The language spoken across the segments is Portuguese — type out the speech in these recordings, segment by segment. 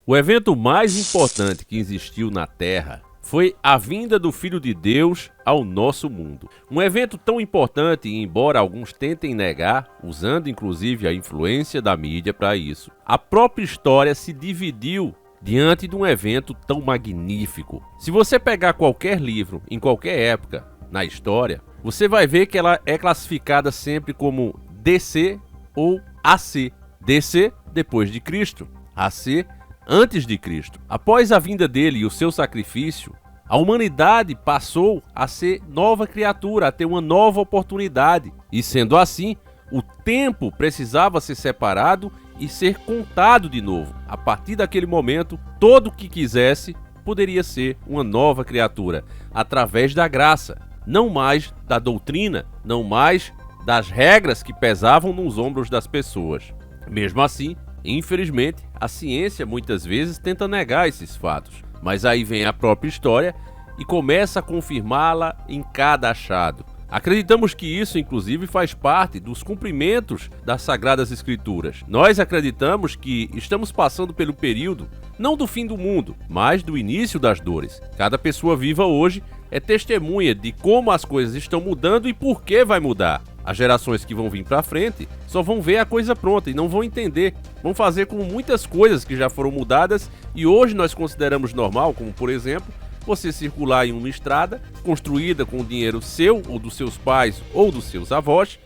O evento mais importante que existiu na Terra foi a vinda do Filho de Deus ao nosso mundo. Um evento tão importante, embora alguns tentem negar, usando inclusive a influência da mídia para isso. A própria história se dividiu diante de um evento tão magnífico. Se você pegar qualquer livro, em qualquer época, na história, você vai ver que ela é classificada sempre como DC ou AC. DC, depois de Cristo. AC, antes de Cristo. Após a vinda dele e o seu sacrifício, a humanidade passou a ser nova criatura, a ter uma nova oportunidade. E sendo assim, o tempo precisava ser separado e ser contado de novo. A partir daquele momento, todo o que quisesse poderia ser uma nova criatura, através da graça, não mais da doutrina, não mais das regras que pesavam nos ombros das pessoas. Mesmo assim, infelizmente, a ciência muitas vezes tenta negar esses fatos, mas aí vem a própria história e começa a confirmá-la em cada achado. Acreditamos que isso, inclusive, faz parte dos cumprimentos das Sagradas Escrituras. Nós acreditamos que estamos passando pelo período, não do fim do mundo, mas do início das dores. Cada pessoa viva hoje é testemunha de como as coisas estão mudando e por que vai mudar. As gerações que vão vir para frente só vão ver a coisa pronta e não vão entender. Vão fazer como muitas coisas que já foram mudadas e hoje nós consideramos normal, como por exemplo, você circular em uma estrada construída com dinheiro seu ou dos seus pais ou dos seus avós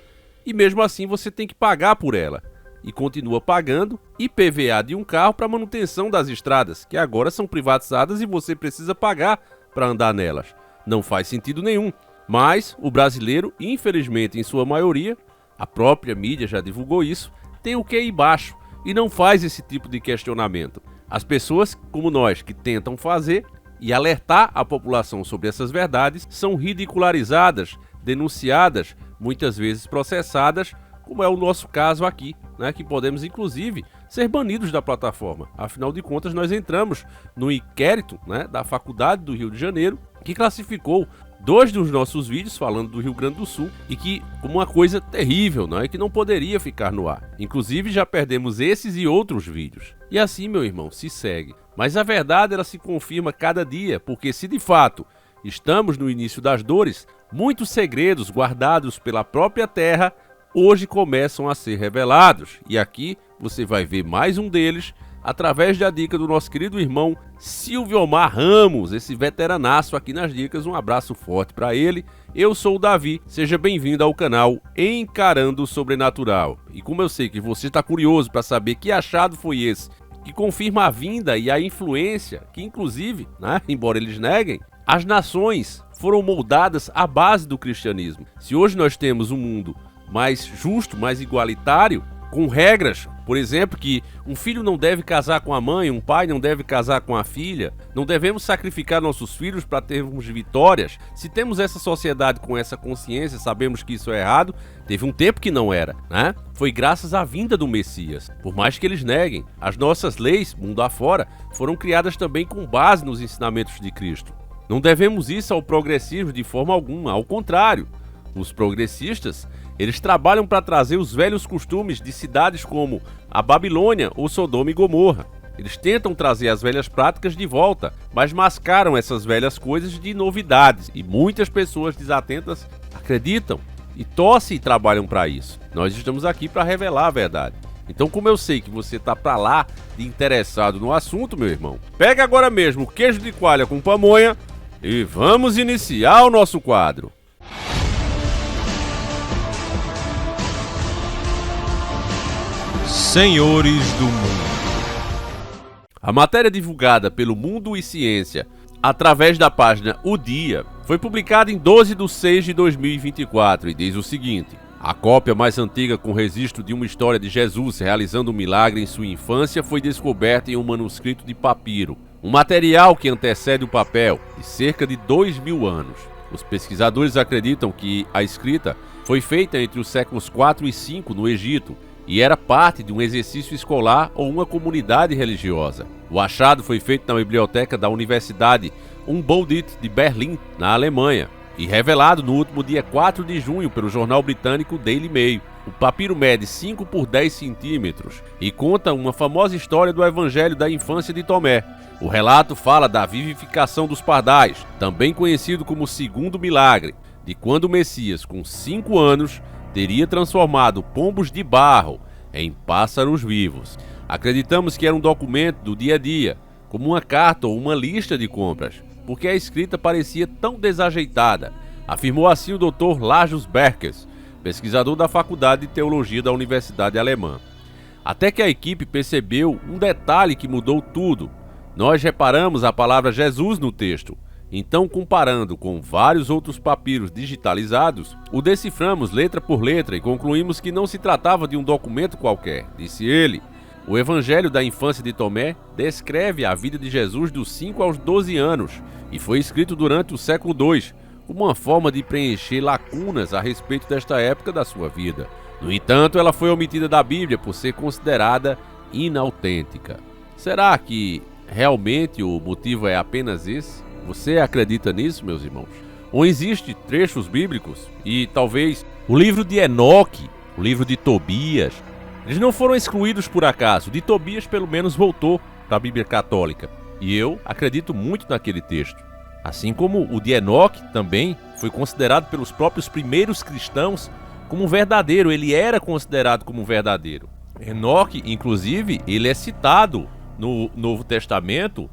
e mesmo assim você tem que pagar por ela. E continua pagando IPVA de um carro para manutenção das estradas, que agora são privatizadas e você precisa pagar para andar nelas. Não faz sentido nenhum. Mas o brasileiro, infelizmente em sua maioria, a própria mídia já divulgou isso, tem o QI baixo e não faz esse tipo de questionamento. As pessoas como nós que tentam fazer e alertar a população sobre essas verdades são ridicularizadas, denunciadas, muitas vezes processadas, como é o nosso caso aqui, né, que podemos inclusive ser banidos da plataforma. Afinal de contas, nós entramos no inquérito, né, da Faculdade do Rio de Janeiro, que classificou 2 dos nossos vídeos falando do Rio Grande do Sul e que como uma coisa terrível, não é, que não poderia ficar no ar. Inclusive já perdemos esses e outros vídeos. E assim, meu irmão, se segue. Mas a verdade ela se confirma cada dia, porque se de fato estamos no início das dores, muitos segredos guardados pela própria terra hoje começam a ser revelados. E aqui você vai ver mais um deles através da dica do nosso querido irmão Silvio Omar Ramos, esse veteranaço aqui nas dicas. Um abraço forte para ele. Eu sou o Davi, seja bem-vindo ao canal Encarando o Sobrenatural. E como eu sei que você está curioso para saber que achado foi esse, que confirma a vinda e a influência, que inclusive, né, embora eles neguem, as nações foram moldadas à base do cristianismo. Se hoje nós temos um mundo mais justo, mais igualitário, com regras, por exemplo, que um filho não deve casar com a mãe, um pai não deve casar com a filha, não devemos sacrificar nossos filhos para termos vitórias. Se temos essa sociedade com essa consciência, sabemos que isso é errado, teve um tempo que não era, né? Foi graças à vinda do Messias. Por mais que eles neguem, as nossas leis, mundo afora, foram criadas também com base nos ensinamentos de Cristo. Não devemos isso ao progressismo de forma alguma, ao contrário. Os progressistas, eles trabalham para trazer os velhos costumes de cidades como a Babilônia ou Sodoma e Gomorra. Eles tentam trazer as velhas práticas de volta, mas mascaram essas velhas coisas de novidades. E muitas pessoas desatentas acreditam e torcem e trabalham para isso. Nós estamos aqui para revelar a verdade. Então, como eu sei que você tá para lá de interessado no assunto, meu irmão, pega agora mesmo o queijo de coalha com pamonha e vamos iniciar o nosso quadro. Senhores do Mundo. A matéria divulgada pelo Mundo e Ciência através da página O Dia foi publicada em 12 de 6 de 2024 e diz o seguinte: a cópia mais antiga com registro de uma história de Jesus realizando um milagre em sua infância foi descoberta em um manuscrito de papiro, um material que antecede o papel, de cerca de 2.000 anos. Os pesquisadores acreditam que a escrita foi feita entre os séculos 4 e 5 no Egito e era parte de um exercício escolar ou uma comunidade religiosa. O achado foi feito na biblioteca da Universidade Humboldt de Berlim, na Alemanha, e revelado no último dia 4 de junho pelo jornal britânico Daily Mail. O papiro mede 5 por 10 centímetros e conta uma famosa história do evangelho da infância de Tomé. O relato fala da vivificação dos pardais, também conhecido como segundo milagre, de quando o Messias, com 5 anos, teria transformado pombos de barro em pássaros vivos. Acreditamos que era um documento do dia a dia, como uma carta ou uma lista de compras, porque a escrita parecia tão desajeitada, afirmou assim o Dr. Lajos Berkes, pesquisador da Faculdade de Teologia da Universidade Alemã. Até que a equipe percebeu um detalhe que mudou tudo. Nós reparamos a palavra Jesus no texto. Então, comparando com vários outros papiros digitalizados, o deciframos letra por letra e concluímos que não se tratava de um documento qualquer, disse ele. O Evangelho da infância de Tomé descreve a vida de Jesus dos 5 aos 12 anos e foi escrito durante o século II, como uma forma de preencher lacunas a respeito desta época da sua vida. No entanto, ela foi omitida da Bíblia por ser considerada inautêntica. Será que realmente o motivo é apenas esse? Você acredita nisso, meus irmãos? Ou existem trechos bíblicos e talvez o livro de Enoque, o livro de Tobias, eles não foram excluídos por acaso. De Tobias, pelo menos, voltou para a Bíblia Católica. E eu acredito muito naquele texto. Assim como o de Enoque também foi considerado pelos próprios primeiros cristãos como verdadeiro. Ele era considerado como verdadeiro. Enoque, inclusive, ele é citado no Novo Testamento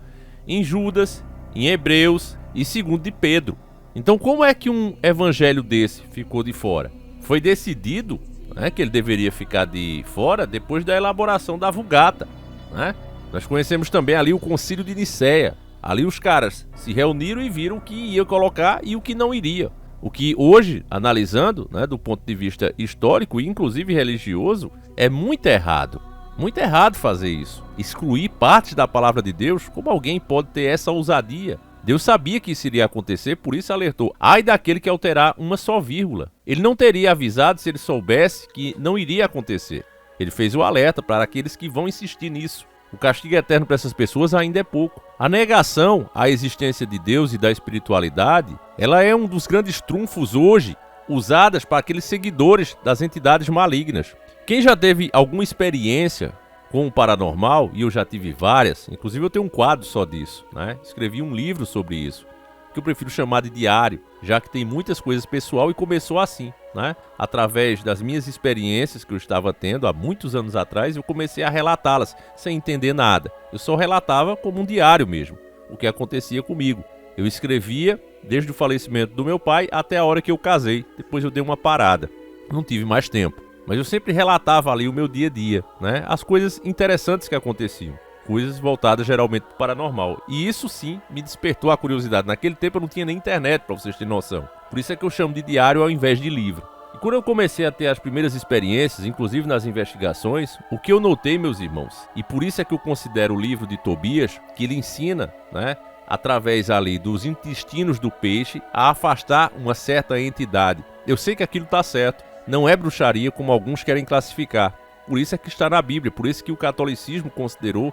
em Judas, em Hebreus e 2 de Pedro. Então, como é que um evangelho desse ficou de fora? Foi decidido, né, que ele deveria ficar de fora depois da elaboração da Vulgata, né? Nós conhecemos também ali o Concílio de Nicéia. Ali os caras se reuniram e viram o que ia colocar e o que não iria. O que hoje, analisando, né, do ponto de vista histórico e inclusive religioso, é muito errado. Muito errado fazer isso. Excluir partes da palavra de Deus. Como alguém pode ter essa ousadia? Deus sabia que isso iria acontecer, por isso alertou. Ai daquele que alterar uma só vírgula. Ele não teria avisado se ele soubesse que não iria acontecer. Ele fez o alerta para aqueles que vão insistir nisso. O castigo eterno para essas pessoas ainda é pouco. A negação à existência de Deus e da espiritualidade, ela é um dos grandes trunfos hoje usadas para aqueles seguidores das entidades malignas. Quem já teve alguma experiência com o paranormal, e eu já tive várias, inclusive eu tenho um quadro só disso, né? Escrevi um livro sobre isso, que eu prefiro chamar de diário, já que tem muitas coisas pessoal e começou assim, né? Através das minhas experiências que eu estava tendo há muitos anos atrás, eu comecei a relatá-las, sem entender nada. Eu só relatava como um diário mesmo, o que acontecia comigo. Eu escrevia desde o falecimento do meu pai até a hora que eu casei, depois eu dei uma parada, não tive mais tempo. Mas eu sempre relatava ali o meu dia a dia, né? As coisas interessantes que aconteciam. Coisas voltadas geralmente para o paranormal. E isso sim me despertou a curiosidade. Naquele tempo eu não tinha nem internet, para vocês terem noção. Por isso é que eu chamo de diário ao invés de livro. E quando eu comecei a ter as primeiras experiências, inclusive nas investigações, o que eu notei, meus irmãos, e por isso é que eu considero o livro de Tobias, que ele ensina, né, através ali dos intestinos do peixe, a afastar uma certa entidade. Eu sei que aquilo está certo. Não é bruxaria como alguns querem classificar. Por isso é que está na Bíblia, por isso que o catolicismo considerou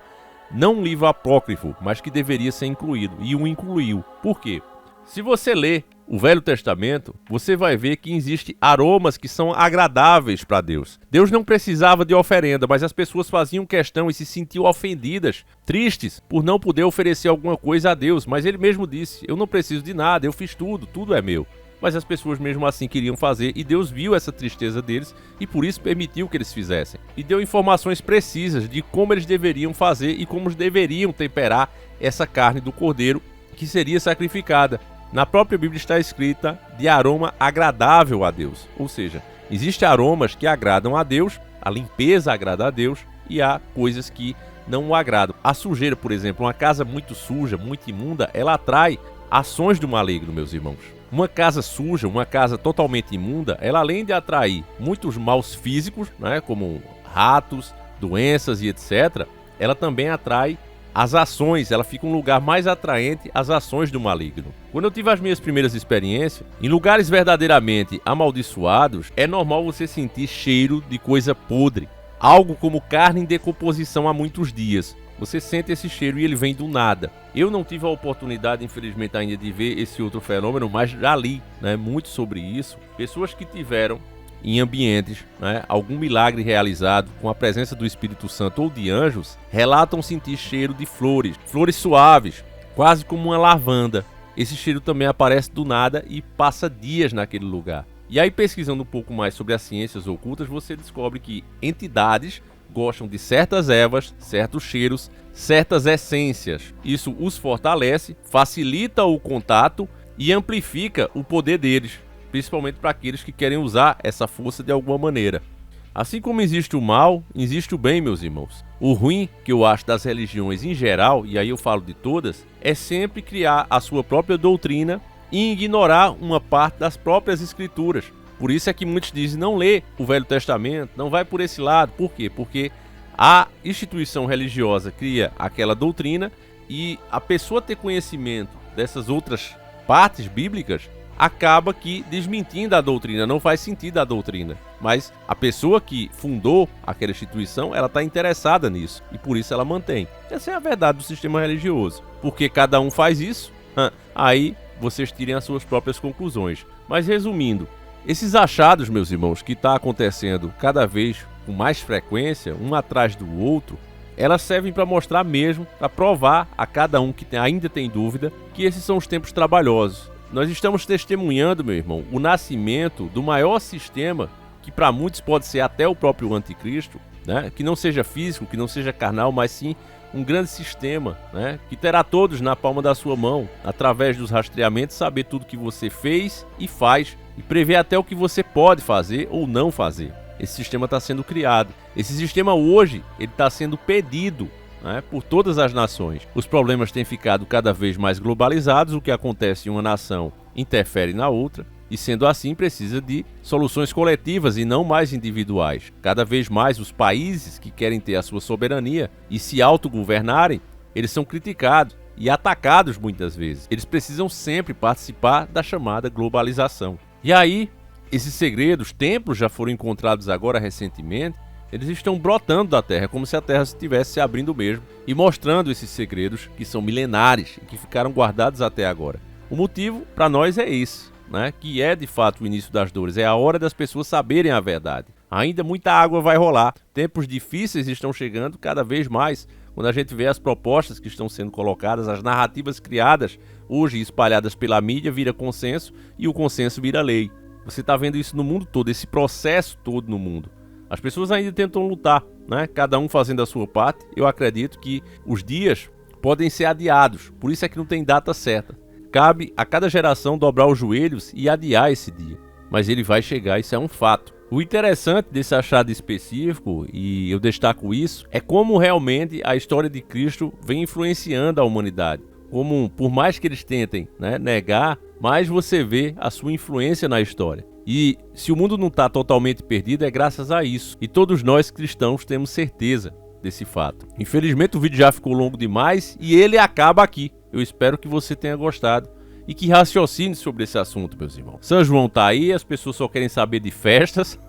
não um livro apócrifo, mas que deveria ser incluído, e o incluiu. Por quê? Se você ler o Velho Testamento, você vai ver que existem aromas que são agradáveis para Deus. Deus não precisava de oferenda, mas as pessoas faziam questão e se sentiam ofendidas, tristes, por não poder oferecer alguma coisa a Deus. Mas ele mesmo disse, eu não preciso de nada, eu fiz tudo, tudo é meu. Mas as pessoas mesmo assim queriam fazer e Deus viu essa tristeza deles e por isso permitiu que eles fizessem. E deu informações precisas de como eles deveriam fazer e como eles deveriam temperar essa carne do cordeiro que seria sacrificada. Na própria Bíblia está escrita de aroma agradável a Deus. Ou seja, existem aromas que agradam a Deus, a limpeza agrada a Deus e há coisas que não o agradam. A sujeira, por exemplo, uma casa muito suja, muito imunda, ela atrai ações do maligno, meus irmãos. Uma casa suja, uma casa totalmente imunda, ela além de atrair muitos maus físicos, né, como ratos, doenças e etc., ela também atrai as ações, ela fica um lugar mais atraente às ações do maligno. Quando eu tive as minhas primeiras experiências, em lugares verdadeiramente amaldiçoados, é normal você sentir cheiro de coisa podre, algo como carne em decomposição há muitos dias. Você sente esse cheiro e ele vem do nada. Eu não tive a oportunidade, infelizmente, ainda de ver esse outro fenômeno, mas já li, né, muito sobre isso. Pessoas que tiveram em ambientes, né, algum milagre realizado com a presença do Espírito Santo ou de anjos, relatam sentir cheiro de flores, flores suaves, quase como uma lavanda. Esse cheiro também aparece do nada e passa dias naquele lugar. E aí, pesquisando um pouco mais sobre as ciências ocultas, você descobre que entidades gostam de certas ervas, certos cheiros, certas essências. Isso os fortalece, facilita o contato e amplifica o poder deles, principalmente para aqueles que querem usar essa força de alguma maneira. Assim como existe o mal, existe o bem, meus irmãos. O ruim, que eu acho das religiões em geral, e aí eu falo de todas, é sempre criar a sua própria doutrina e ignorar uma parte das próprias escrituras. Por isso é que muitos dizem não lê o Velho Testamento, não vai por esse lado. Por quê? Porque a instituição religiosa cria aquela doutrina e a pessoa ter conhecimento dessas outras partes bíblicas acaba que desmentindo a doutrina, não faz sentido a doutrina. Mas a pessoa que fundou aquela instituição, ela está interessada nisso e por isso ela mantém. Essa é a verdade do sistema religioso. Porque cada um faz isso, aí vocês tirem as suas próprias conclusões. Mas resumindo, esses achados, meus irmãos, que está acontecendo cada vez com mais frequência, um atrás do outro, elas servem para mostrar mesmo, para provar a cada um que ainda tem dúvida, que esses são os tempos trabalhosos. Nós estamos testemunhando, meu irmão, o nascimento do maior sistema, que para muitos pode ser até o próprio anticristo, né? Que não seja físico, que não seja carnal, mas sim um grande sistema, né? Que terá todos na palma da sua mão, através dos rastreamentos, saber tudo que você fez e faz, e prever até o que você pode fazer ou não fazer. Esse sistema está sendo criado. Esse sistema hoje ele está sendo pedido, né, por todas as nações. Os problemas têm ficado cada vez mais globalizados. O que acontece em uma nação interfere na outra. E sendo assim, precisa de soluções coletivas e não mais individuais. Cada vez mais os países que querem ter a sua soberania e se autogovernarem, eles são criticados e atacados muitas vezes. Eles precisam sempre participar da chamada globalização. E aí, esses segredos, templos já foram encontrados agora recentemente, eles estão brotando da Terra, como se a Terra estivesse se abrindo mesmo e mostrando esses segredos que são milenares e que ficaram guardados até agora. O motivo para nós é esse, né? Que é de fato o início das dores, é a hora das pessoas saberem a verdade. Ainda muita água vai rolar, tempos difíceis estão chegando cada vez mais, quando a gente vê as propostas que estão sendo colocadas, as narrativas criadas hoje espalhadas pela mídia vira consenso e o consenso vira lei. Você está vendo isso no mundo todo, esse processo todo no mundo. As pessoas ainda tentam lutar, né? Cada um fazendo a sua parte. Eu acredito que os dias podem ser adiados, por isso é que não tem data certa. Cabe a cada geração dobrar os joelhos e adiar esse dia. Mas ele vai chegar, isso é um fato. O interessante desse achado específico, e eu destaco isso, é como realmente a história de Cristo vem influenciando a humanidade. Como, por mais que eles tentem, né, negar, mais você vê a sua influência na história. E se o mundo não está totalmente perdido, é graças a isso. E todos nós cristãos temos certeza desse fato. Infelizmente o vídeo já ficou longo demais e ele acaba aqui. Eu espero que você tenha gostado e que raciocine sobre esse assunto, meus irmãos. São João tá aí, as pessoas só querem saber de festas.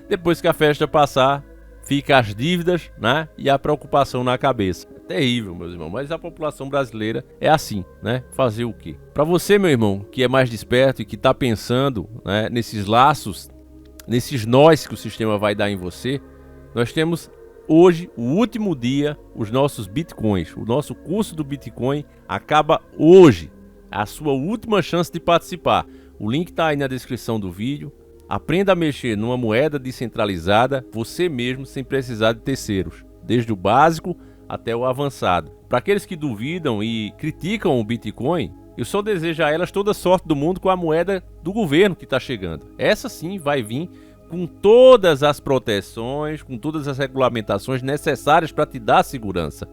Depois que a festa passar, fica as dívidas, né? E a preocupação na cabeça. É terrível, meus irmãos, mas a população brasileira é assim, né? Fazer o quê? Para você, meu irmão, que é mais desperto e que tá pensando, né, nesses laços, nesses nós que o sistema vai dar em você, nós temos hoje, o último dia, os nossos bitcoins. O nosso curso do Bitcoin acaba hoje. A sua última chance de participar. O link está aí na descrição do vídeo. Aprenda a mexer numa moeda descentralizada, você mesmo, sem precisar de terceiros. Desde o básico até o avançado. Para aqueles que duvidam e criticam o Bitcoin, eu só desejo a elas toda a sorte do mundo com a moeda do governo que está chegando. Essa sim vai vir com todas as proteções, com todas as regulamentações necessárias para te dar segurança.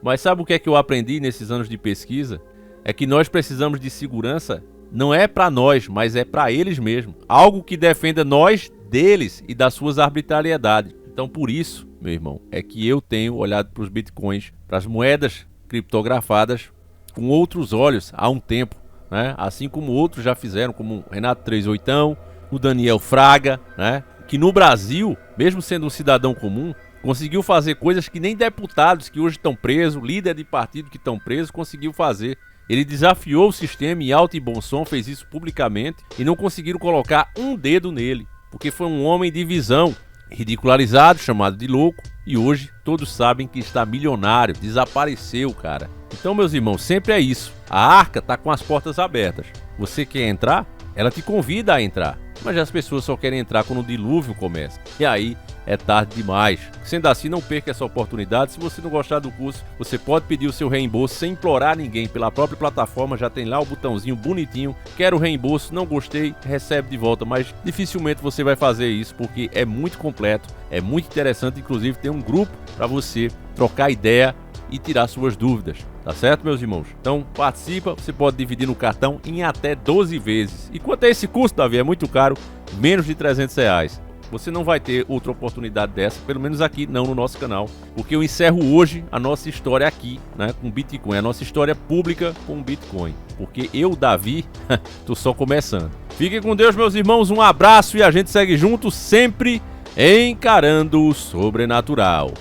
Mas sabe o que é que eu aprendi nesses anos de pesquisa? É que nós precisamos de segurança, não é para nós, mas é para eles mesmos. Algo que defenda nós deles e das suas arbitrariedades. Então por isso, meu irmão, é que eu tenho olhado para os bitcoins, para as moedas criptografadas com outros olhos há um tempo, né? Assim como outros já fizeram, como o Renato 38, o Daniel Fraga, né? Que no Brasil, mesmo sendo um cidadão comum, conseguiu fazer coisas que nem deputados que hoje estão presos, líder de partido que estão presos, conseguiu fazer. Ele desafiou o sistema em alto e bom som, fez isso publicamente e não conseguiram colocar um dedo nele, porque foi um homem de visão, ridicularizado, chamado de louco, e hoje todos sabem que está milionário, desapareceu, cara. Então, meus irmãos, sempre é isso. A arca tá com as portas abertas. Você quer entrar? Ela te convida a entrar. Mas as pessoas só querem entrar quando o dilúvio começa. E aí é tarde demais. Sendo assim, não perca essa oportunidade. Se você não gostar do curso, você pode pedir o seu reembolso sem implorar ninguém. Pela própria plataforma já tem lá o botãozinho bonitinho. Quero o reembolso, não gostei, recebe de volta. Mas dificilmente você vai fazer isso porque é muito completo, é muito interessante. Inclusive tem um grupo para você trocar ideia e tirar suas dúvidas. Tá certo, meus irmãos? Então participa, você pode dividir no cartão em até 12 vezes. E quanto a esse curso, Davi, é muito caro, menos de R$300. Você não vai ter outra oportunidade dessa, pelo menos aqui não no nosso canal, porque eu encerro hoje a nossa história aqui, né, com Bitcoin, a nossa história pública com Bitcoin, porque eu, Davi, tô só começando. Fiquem com Deus, meus irmãos, um abraço e a gente segue junto sempre encarando o sobrenatural.